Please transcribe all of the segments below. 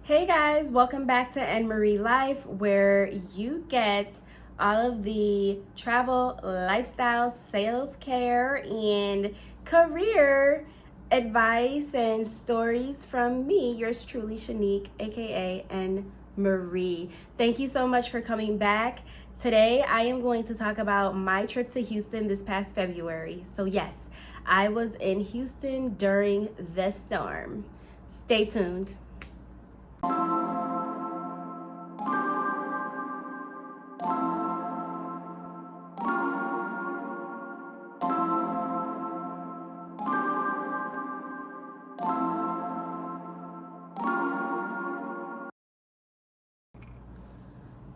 Hey guys, welcome back to Anne Marie Life, where you get all of the travel, lifestyle, self-care, and career advice and stories from me, yours truly, Shanique, aka Anne Marie. Thank you so much for coming back. Today, I am going to talk about my trip to Houston this past February. So, yes, I was in Houston during the storm. Stay tuned.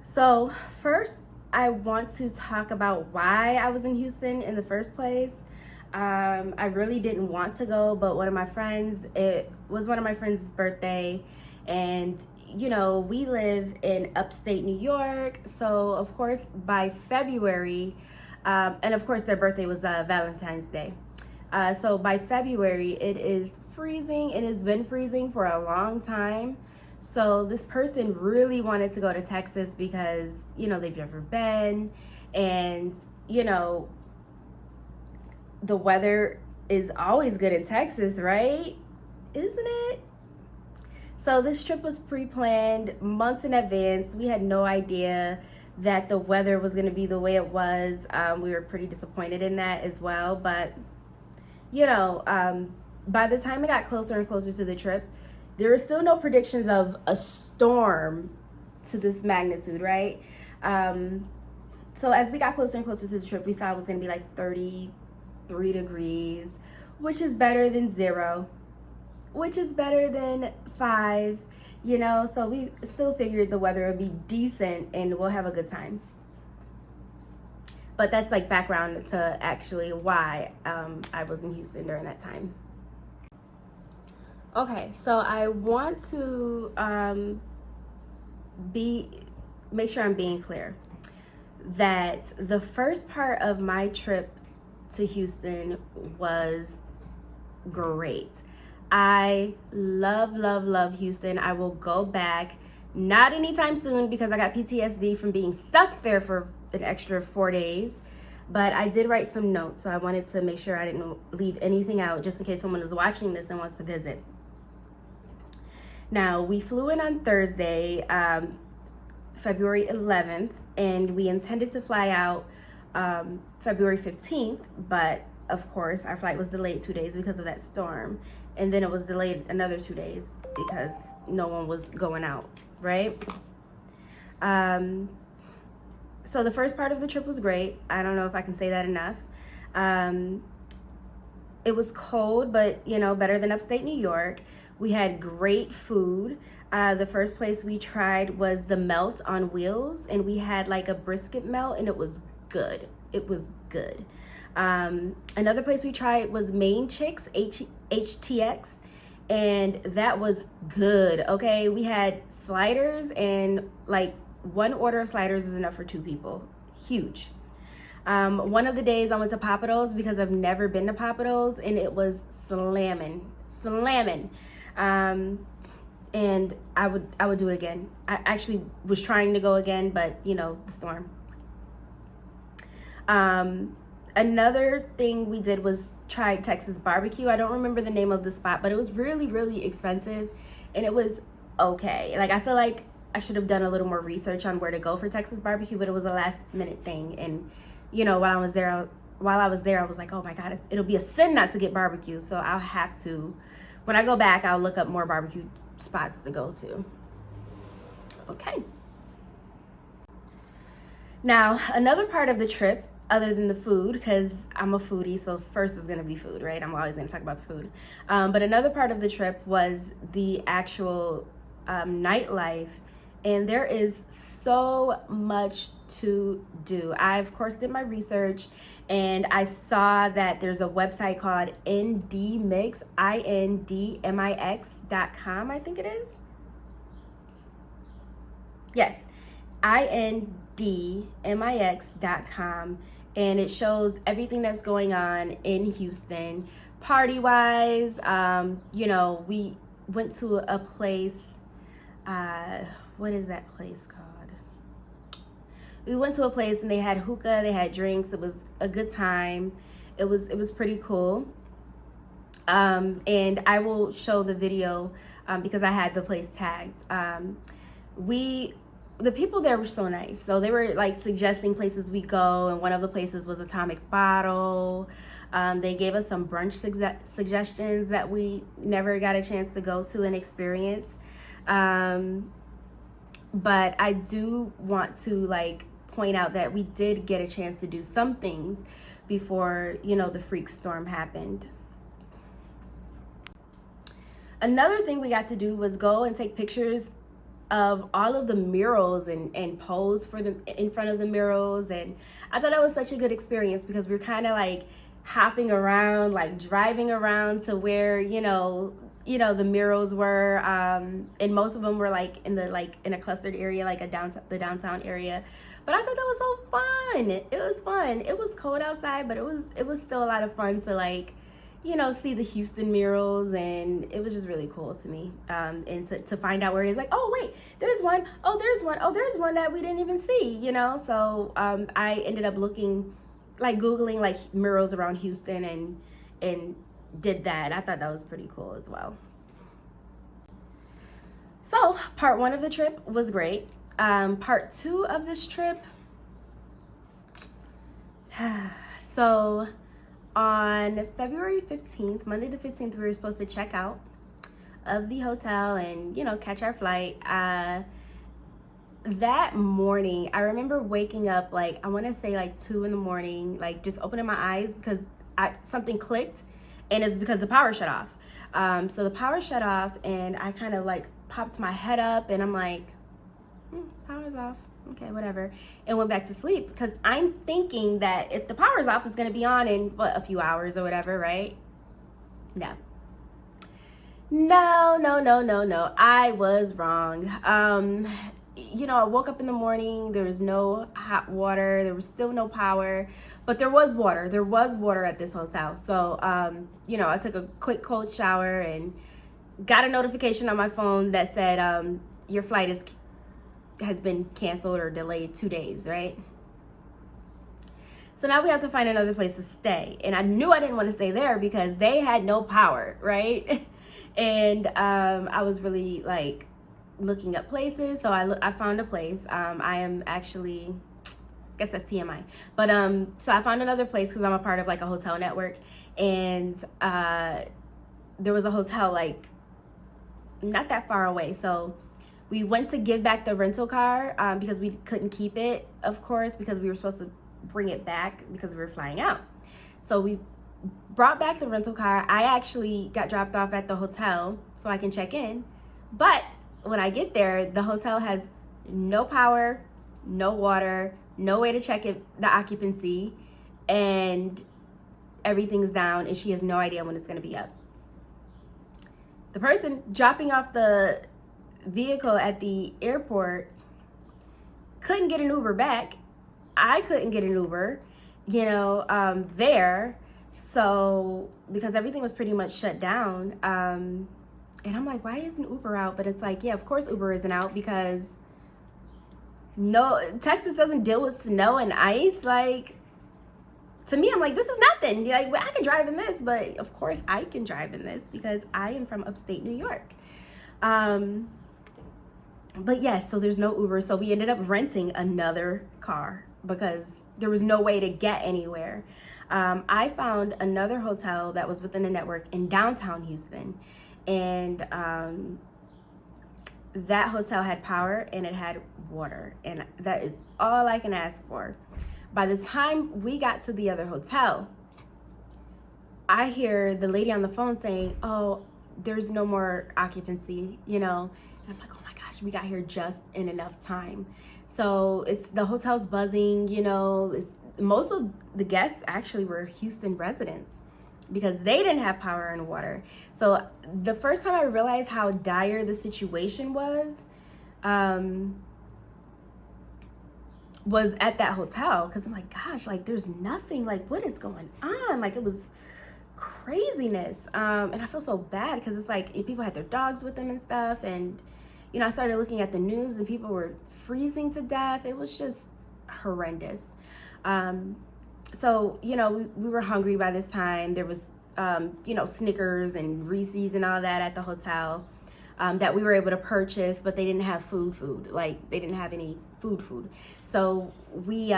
So, first, I want to talk about why I was in Houston in the first place. I really didn't want to go, but it was one of my friends' birthday, and we live in upstate New York. So, of course, by February, and of course, their birthday was Valentine's Day. So by February, it is freezing. It has been freezing for a long time. So this person really wanted to go to Texas because, they've never been. And, you know, the weather is always good in Texas, right? Isn't it? So this trip was pre-planned months in advance. We had no idea that the weather was going to be the way it was. We were pretty disappointed in that as well. But, by the time it got closer and closer to the trip, there were still no predictions of a storm to this magnitude, right? So as we got closer and closer to the trip, we saw it was going to be like 33 degrees, which is better than 0, which is better than 5, so we still figured the weather would be decent and we'll have a good time. But that's like background to actually why I was in Houston during that time. Okay, so I want to make sure I'm being clear that the first part of my trip to Houston was great. I love Houston. I will go back, not anytime soon because I got PTSD from being stuck there for an extra 4 days. But I did write some notes, so I wanted to make sure I didn't leave anything out just in case someone is watching this and wants to visit. Now, we flew in on Thursday, February 11th, and we intended to fly out February 15th, but of course, our flight was delayed 2 days because of that storm, and then it was delayed another 2 days because no one was going out, right? So the first part of the trip was great. I don't know if I can say that enough. It was cold, but better than upstate New York. We had great food. The first place we tried was the Melt on Wheels, and we had like a brisket melt, and it was good. It was good. Another place we tried was Main Chicks, HTX, and that was good. Okay, we had sliders, and like one order of sliders is enough for 2 people. Huge. One of the days I went to Papados because I've never been to Papados, and it was slamming. And I would do it again. I actually was trying to go again, but the storm. Another thing we did was try Texas barbecue. I don't remember the name of the spot, but it was really expensive, and it was okay. Like, I feel like I should have done a little more research on where to go for Texas barbecue, but it was a last minute thing. And while I was there, I was like, oh my God, it'll be a sin not to get barbecue. So I'll have to, when I go back, I'll look up more barbecue spots to go to. Okay. Now, another part of the trip, other than the food, because I'm a foodie, so first is going to be food, right? I'm always going to talk about the food. But another part of the trip was the actual nightlife. And there is so much to do. I, of course, did my research, and I saw that there's a website called NDMix, INDMIX.com, I think it is. Yes, INDMIX.com. And it shows everything that's going on in Houston, party-wise. We went to a place what is that place called? We went to a place and they had hookah, they had drinks. It was a good time. It was pretty cool. And I will show the video because I had the place tagged. The people there were so nice. So they were like suggesting places we go, and one of the places was Atomic Bottle. They gave us some brunch suggestions that we never got a chance to go to and experience. But I do want to like point out that we did get a chance to do some things before, the freak storm happened. Another thing we got to do was go and take pictures of all of the murals and pose for them in front of the murals. And I thought that was such a good experience because we were kind of like hopping around, like driving around to where, the murals were. And most of them were like in a clustered area, like the downtown area. But I thought that was so fun. It was fun. It was cold outside, but it was still a lot of fun to like, see the Houston murals, and it was just really cool to me. And to find out where it is, like, oh wait, there's one. Oh, there's one. Oh, there's one that we didn't even see. So I ended up looking, like Googling like murals around Houston, and did that. I thought that was pretty cool as well. So part 1 of the trip was great. Part 2 of this trip. So on February 15th, Monday the 15th, we were supposed to check out of the hotel and, catch our flight. That morning, I remember waking up, like, I want to say like 2 in the morning, like just opening my eyes because something clicked, and it's because the power shut off. So the power shut off, and I kind of like popped my head up, and I'm like, power's off. Okay, whatever. And went back to sleep because I'm thinking that if the power's off, it's going to be on in a few hours or whatever, right? No. I was wrong. I woke up in the morning. There was no hot water. There was still no power, but there was water. There was water at this hotel. So, I took a quick cold shower and got a notification on my phone that said, your flight has been canceled or delayed 2 days, right? So now we have to find another place to stay. And I knew I didn't want to stay there because they had no power, right? And I was really like looking up places. So I found a place. I am actually, I guess that's TMI. But so I found another place because I'm a part of like a hotel network. And there was a hotel like not that far away. So we went to give back the rental car because we couldn't keep it, of course, because we were supposed to bring it back because we were flying out. So we brought back the rental car. I actually got dropped off at the hotel so I can check in. But when I get there, the hotel has no power, no water, no way to check the occupancy, and everything's down, and she has no idea when it's going to be up. The person dropping off the vehicle at the airport couldn't get an Uber back. I couldn't get an Uber, there. So because everything was pretty much shut down. And I'm like, why isn't Uber out? But it's like, yeah, of course Uber isn't out because Texas doesn't deal with snow and ice. Like, to me, I'm like, this is nothing. Like, I can drive in this, but of course I can drive in this because I am from upstate New York. But yes, so there's no Uber. So we ended up renting another car because there was no way to get anywhere. I found another hotel that was within the network in downtown Houston. And that hotel had power and it had water. And that is all I can ask for. By the time we got to the other hotel, I hear the lady on the phone saying, oh, there's no more occupancy, And I'm like, oh my gosh, we got here just in enough time. So the hotel's buzzing, most of the guests actually were Houston residents because they didn't have power and water. So the first time I realized how dire the situation was at that hotel, because I'm like, gosh, like there's nothing, like what is going on? Like it was craziness. And I feel so bad because it's like people had their dogs with them and stuff, and I started looking at the news and people were freezing to death. It was just horrendous. So, we were hungry by this time. There was, Snickers and Reese's and all that at the hotel that we were able to purchase, but they didn't have food. Like, they didn't have any food. So we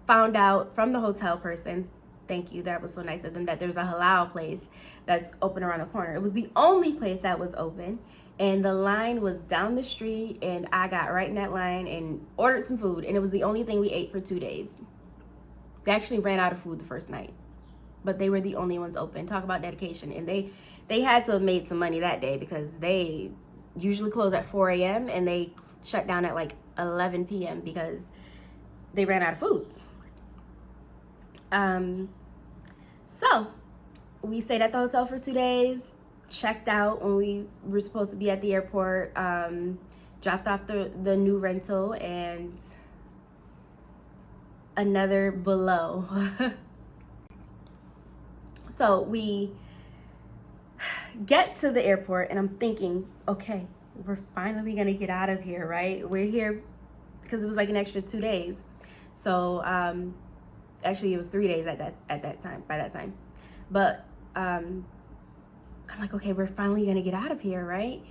found out from the hotel person, thank you, that was so nice of them, that there's a halal place that's open around the corner. It was the only place that was open, and the line was down the street, and I got right in that line and ordered some food, and it was the only thing we ate for 2 days. They actually ran out of food the first night, but they were the only ones open. Talk about dedication. And they had to have made some money that day, because they usually close at 4 a.m. and they shut down at like 11 p.m. because they ran out of food. So we stayed at the hotel for 2 days, checked out when we were supposed to be at the airport, dropped off the new rental, and another below. So we get to the airport and I'm thinking, okay, we're finally gonna get out of here, right? We're here because it was like an extra 2 days. So actually it was 3 days by that time. But I'm like, okay, we're finally gonna get out of here, right?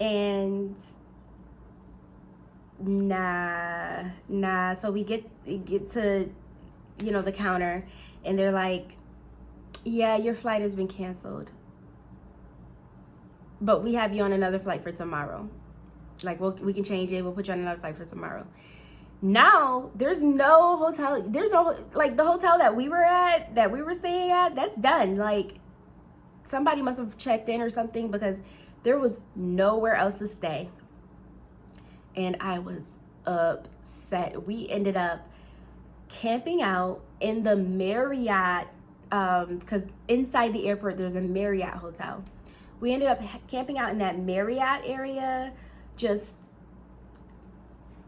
And nah. So we get to, the counter, and they're like, yeah, your flight has been canceled, but we have you on another flight for tomorrow. Like, we can change it. We'll put you on another flight for tomorrow. Now there's no hotel. There's no, like, the hotel that we were staying at, that's done. Like, somebody must have checked in or something, because there was nowhere else to stay. And I was upset. We ended up camping out in the Marriott, because inside the airport there's a Marriott hotel. We ended up camping out in that Marriott area, just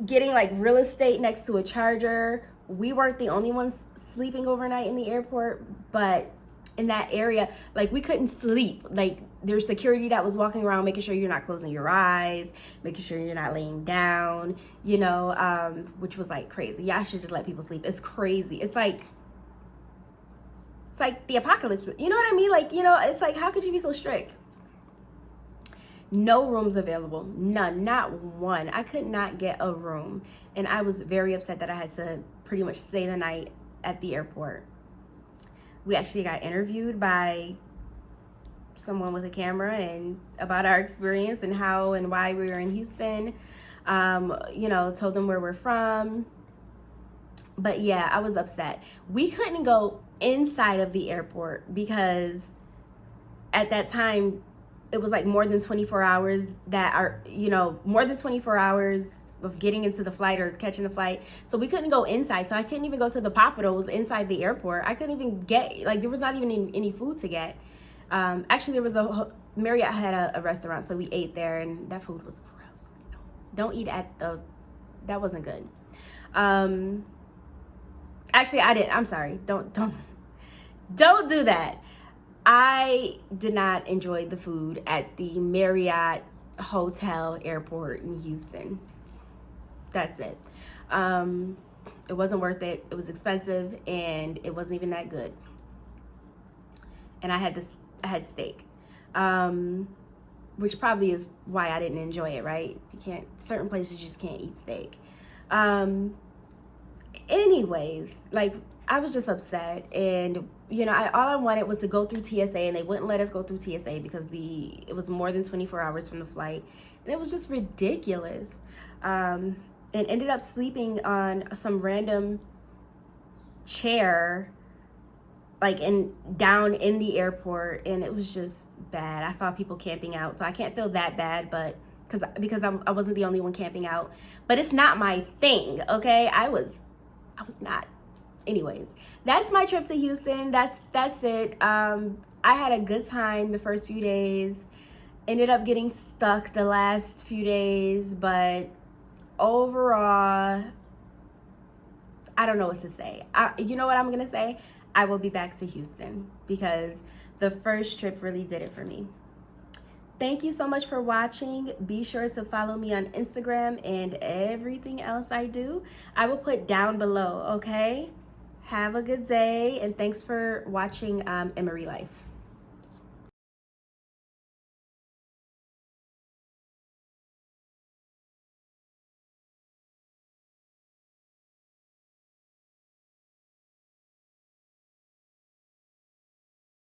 getting like real estate next to a charger. We weren't the only ones sleeping overnight in the airport, but in that area, like, we couldn't sleep. Like, there's security that was walking around making sure you're not closing your eyes, making sure you're not laying down, which was like crazy. Yeah, I should just let people sleep. It's crazy. It's like the apocalypse. You know what I mean? Like, it's like, how could you be so strict? No rooms available. None. Not one. I could not get a room. And I was very upset that I had to pretty much stay the night at the airport. We actually got interviewed by someone with a camera and about our experience and how and why we were in Houston. Told them where we're from. But yeah, I was upset. We couldn't go inside of the airport because at that time it was like more than 24 hours of getting into the flight or catching the flight. So we couldn't go inside. So I couldn't even go to the Papados inside the airport. I couldn't even get, like, there was not even any food to get. Actually, there was Marriott had a restaurant, so we ate there, and that food was gross. Don't eat that wasn't good. Actually, I didn't. I'm sorry. Don't do that. I did not enjoy the food at the Marriott Hotel Airport in Houston. That's it. It wasn't worth it. It was expensive, and it wasn't even that good. And I had steak, which probably is why I didn't enjoy it. Right? Certain places you just can't eat steak. Anyways, like, I was just upset, and all I wanted was to go through TSA, and they wouldn't let us go through TSA because it was more than 24 hours from the flight, and it was just ridiculous. And ended up sleeping on some random chair, like, down in the airport, and it was just bad. I saw people camping out, so I can't feel that bad, but because I wasn't the only one camping out. But it's not my thing, okay? I was not. Anyways, that's my trip to Houston. That's it. I had a good time the first few days. Ended up getting stuck the last few days, but overall, I don't know what to say. You know what I'm gonna say? I will be back to Houston because the first trip really did it for me. thank you so much for watching. Be sure to follow me on Instagram and everything else I do. I will put down below, okay? Have a good day, and thanks for watching Emery Life.